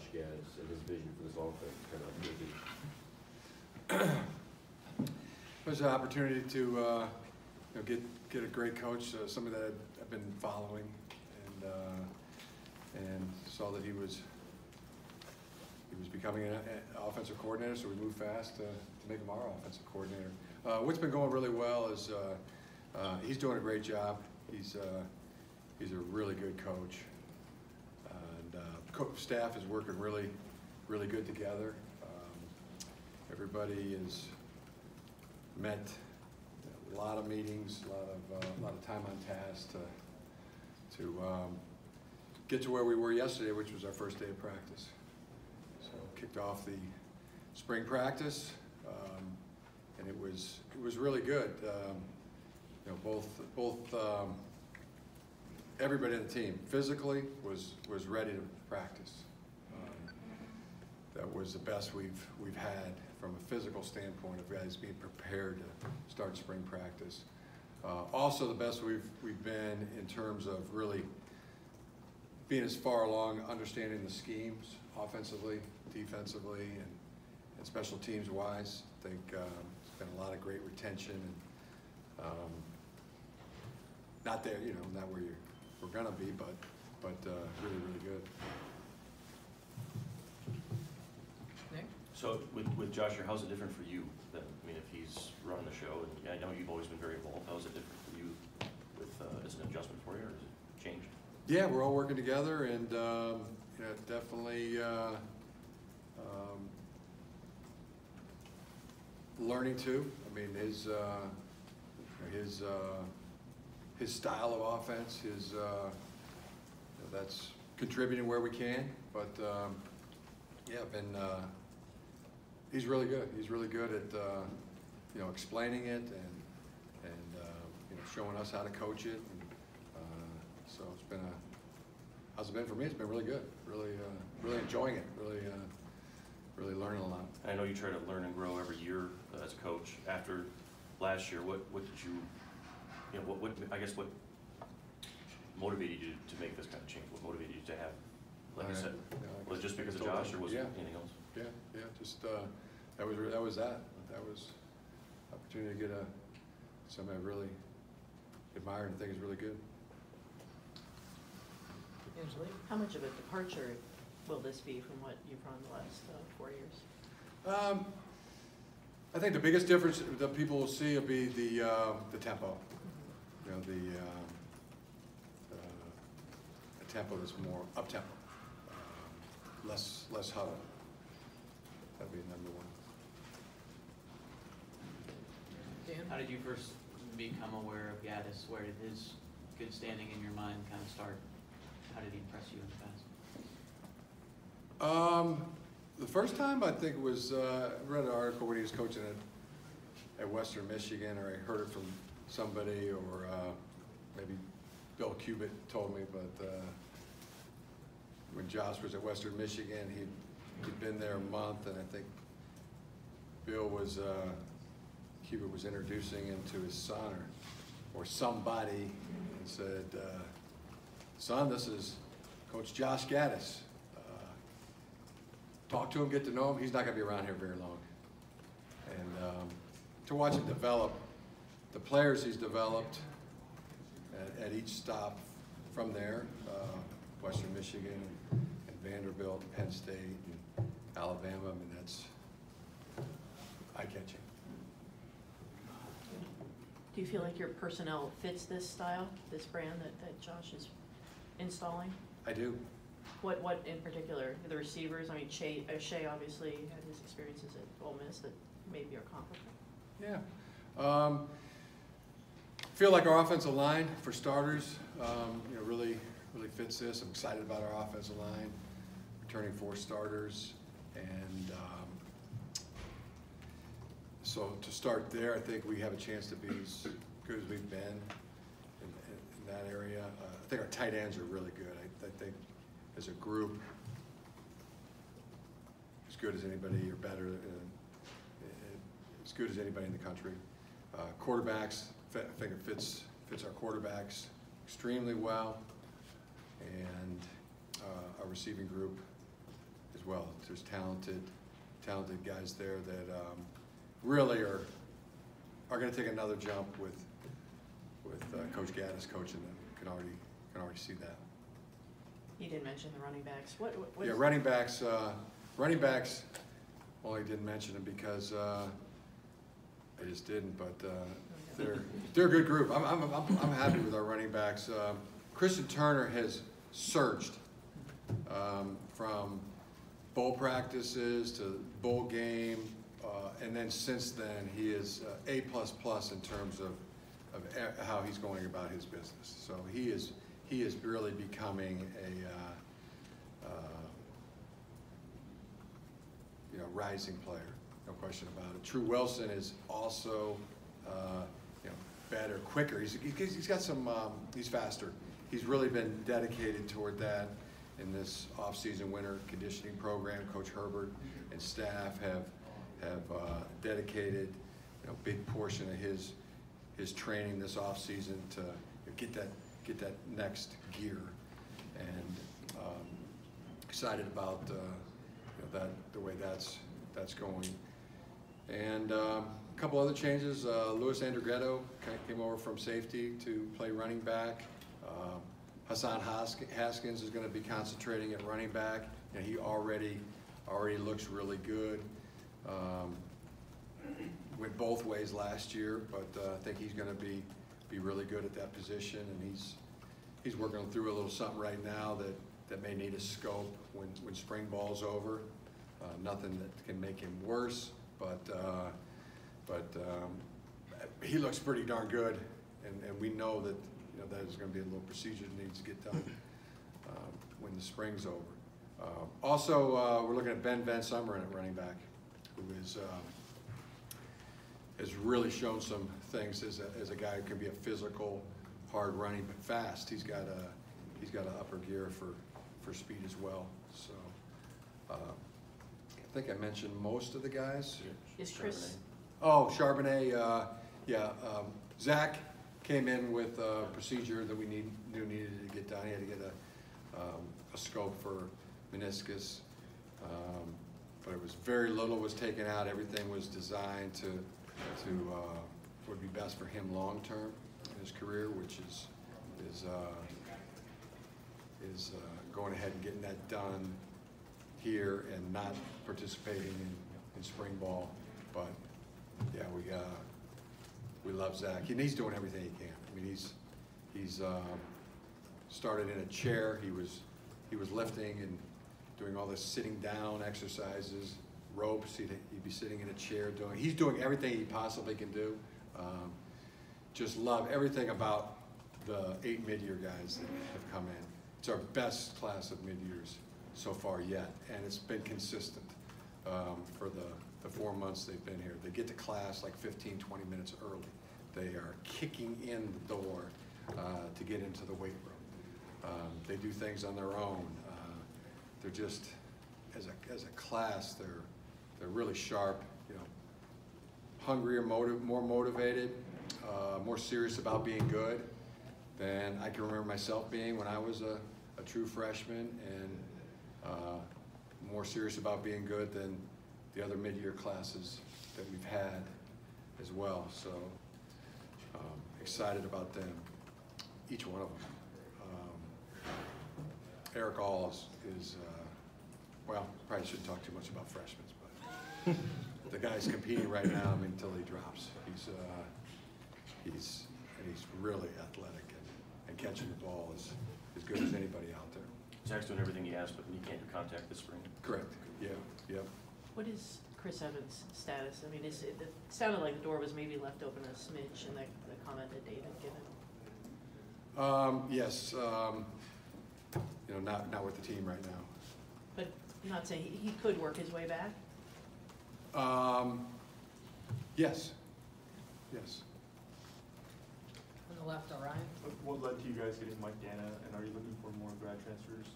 Josh Gattis and his vision for this offense kind of busy? There's an opportunity to get a great coach, somebody that I've been following, and saw that he was becoming an offensive coordinator, so we moved fast to make him our offensive coordinator. What's been going really well is he's doing a great job. He's a really good coach, and staff is working really good together. Everybody is met a lot of meetings, a lot of time on task to get to where we were yesterday, which was our first day of practice. So kicked off the spring practice, and it was really good. Both everybody in the team physically was ready to practice. That was the best we've had from a physical standpoint of guys being prepared to start spring practice. Also the best we've been in terms of really being as far along understanding the schemes offensively, defensively, and special teams wise. I think it's been a lot of great retention, and not there, not where we're gonna be, but really good. So with Josh here, how's it different for you then? I mean, if he's running the show, and I know you've always been very involved, how's it different for you with, is it an adjustment for you, or has it changed? Yeah, we're all working together, and definitely learning too. I mean, his style of offense, that's contributing where we can, but he's really good. He's really good at explaining it and showing us how to coach it. And, so it's been how's it been for me? It's been really good. Really enjoying it. Really learning a lot. I know you try to learn and grow every year as a coach. After last year, what did you, what motivated you to make this kind of change? What motivated you to have, like you said, was it just because of Josh, or was it anything else? Yeah, just that was opportunity to get somebody I really admire and think is really good. Angela, how much of a departure will this be from what you've run the last 4 years? I think the biggest difference that people will see will be the tempo. The tempo that's more up tempo, less huddle. That'd be number one. Dan? How did you first become aware of Gattis? Where did his good standing in your mind kind of start? How did he impress you in the past? The first time I think was I read an article when he was coaching at Western Michigan, or I heard it from somebody, or maybe Bill Cubitt told me, but when Josh was at Western Michigan, he'd been there a month, and I think Bill was Cubitt was introducing him to his son or somebody, and said, "Son, this is Coach Josh Gattis. Talk to him, get to know him. He's not going to be around here very long." And to watch him develop, the players he's developed at each stop from there, Western Michigan and Vanderbilt, and Penn State, and Alabama, I mean, that's eye-catching. Do you feel like your personnel fits this style, this brand that Josh is installing? I do. What in particular? The receivers, I mean, Shea obviously had his experiences at Ole Miss that maybe are comparable. Yeah. Feel like our offensive line, for starters, really fits this. I'm excited about our offensive line, returning 4 starters, and so to start there, I think we have a chance to be as good as we've been in that area. I think our tight ends are really good. I think as a group, as good as anybody, or better, as good as anybody in the country. Quarterbacks, I think it fits our quarterbacks extremely well, and our receiving group as well. There's talented guys there that really are going to take another jump with Coach Gattis coaching them. Can already see that. You didn't mention the running backs. What Yeah, running backs. Only didn't mention them because I just didn't. But they're a good group. I'm happy with our running backs. Christian Turner has surged from bowl practices to bowl game, and then since then he is A++ in terms of how he's going about his business. So he is really becoming a rising player, no question about it. True Wilson is also better, quicker. He's got some. He's faster. He's really been dedicated toward that in this off-season winter conditioning program. Coach Herbert and staff have dedicated a big portion of his training this off-season to get that next gear, and excited about the way that's going. And a couple other changes. Luis Andrighetto came over from safety to play running back. Hassan Haskins is going to be concentrating at running back, and he already looks really good. Went both ways last year, but I think he's going to be really good at that position, and he's working through a little something right now that may need a scope when spring ball's over. Nothing that can make him worse, but he looks pretty darn good, and we know that that is going to be a little procedure that needs to get done when the spring's over. Also, we're looking at Ben Van Sumeren at running back, who has really shown some things as a guy who can be a physical, hard running, but fast. He's got an upper gear for speed as well. So I think I mentioned most of the guys. Is Chris? Oh, Charbonnet, Zach came in with a procedure that we needed to get done. He had to get a scope for meniscus, but it was very little was taken out. Everything was designed to would be best for him long term in his career, which is going ahead and getting that done here and not participating in spring ball. But yeah, we love Zach, and he's doing everything he can. I mean, he's started in a chair. He was lifting and doing all this sitting down exercises, ropes. He'd be sitting in a chair doing. He's doing everything he possibly can do. Just love everything about the 8 mid-year guys that have come in. It's our best class of mid-years so far yet, and it's been consistent for the 4 months they've been here. They get to class like 15, 20 minutes early. They are kicking in the door to get into the weight room. They do things on their own. They're just, as a class, they're really sharp, hungrier, more motivated, more serious about being good than I can remember myself being when I was a true freshman, and more serious about being good than the other mid-year classes that we've had as well. So excited about them, each one of them. Eric Alls is, well, probably shouldn't talk too much about freshmen, but the guy's competing right now, until he drops. He's really athletic, and catching the ball is as good as anybody out there. Zach's doing everything he has, but he can't do contact this spring. Correct. Yeah. Yep. What is Chris Evans' status? I mean, it sounded like the door was maybe left open a smidge in the comment that Dave had given. Yes. Not with the team right now. But I'm not saying he could work his way back? Yes. Yes. On the left, all right. What led to you guys getting Mike Dana, and are you looking for more grad transfers?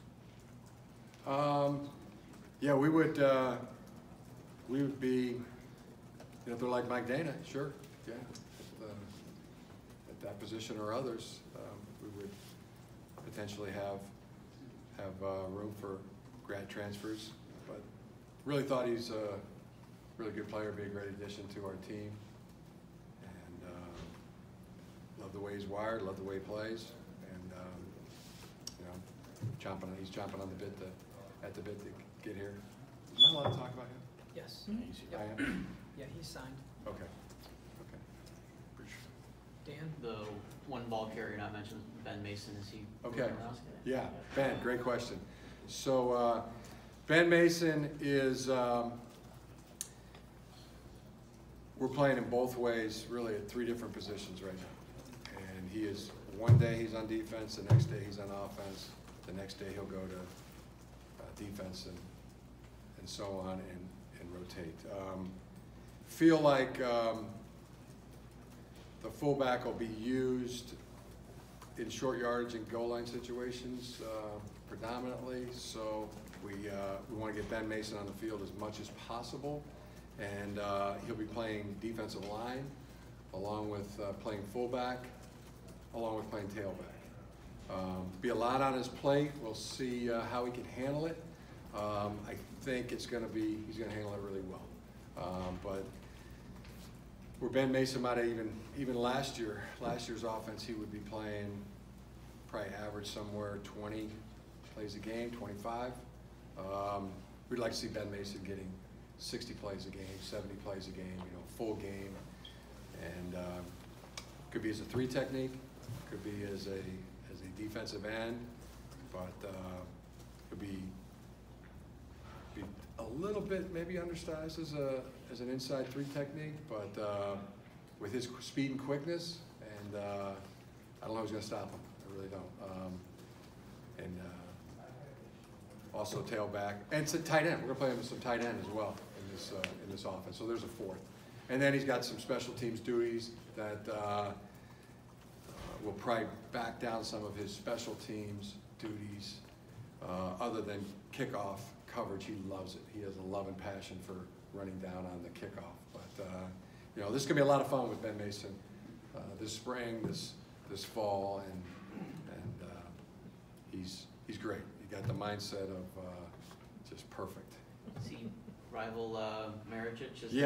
Yeah, we would be, if they're like Mike Dana, sure, yeah. At that position or others, we would potentially have room for grad transfers. but really thought he's a really good player, be a great addition to our team. And love the way he's wired, love the way he plays, and you know, he's chomping on the bit at the bit to get here. Am I allowed to talk about him? Yes. Yeah, he's here. I am? Yeah, he's signed. Okay. Okay. Appreciate it. Dan? The one ball carrier not mentioned, Ben Mason, is he Okay. moving around? Yeah, Ben, great question. So Ben Mason is, we're playing him both ways, really at 3 different positions right now. And he is, one day he's on defense, the next day he's on offense, the next day he'll go to defense and so on and rotate. Feel like the fullback will be used in short yardage and goal line situations predominantly, so we want to get Ben Mason on the field as much as possible, and he'll be playing defensive line along with playing fullback, along with playing tailback. Be a lot on his plate. We'll see how he can handle it. I think he's going to handle it really well. But where Ben Mason might have even last year's offense, he would be playing probably average somewhere 20 plays a game, 25. We'd like to see Ben Mason getting 60 plays a game, 70 plays a game, you know, full game. And could be as a 3 technique, could be as a defensive end, but could be a little bit maybe undersized as an inside 3 technique, but with his speed and quickness, and I don't know who's going to stop him. I really don't. And also tailback, and it's a tight end. We're going to play him with some tight end as well in this offense. So there's a 4th, and then he's got some special teams duties that will probably back down some of his special teams duties, other than kickoff coverage. He loves it. He has a love and passion for running down on the kickoff. But you know, this is gonna be a lot of fun with Ben Mason this spring, this fall, and he's great. He got the mindset of just perfect. Is he rival Maricic? Yeah.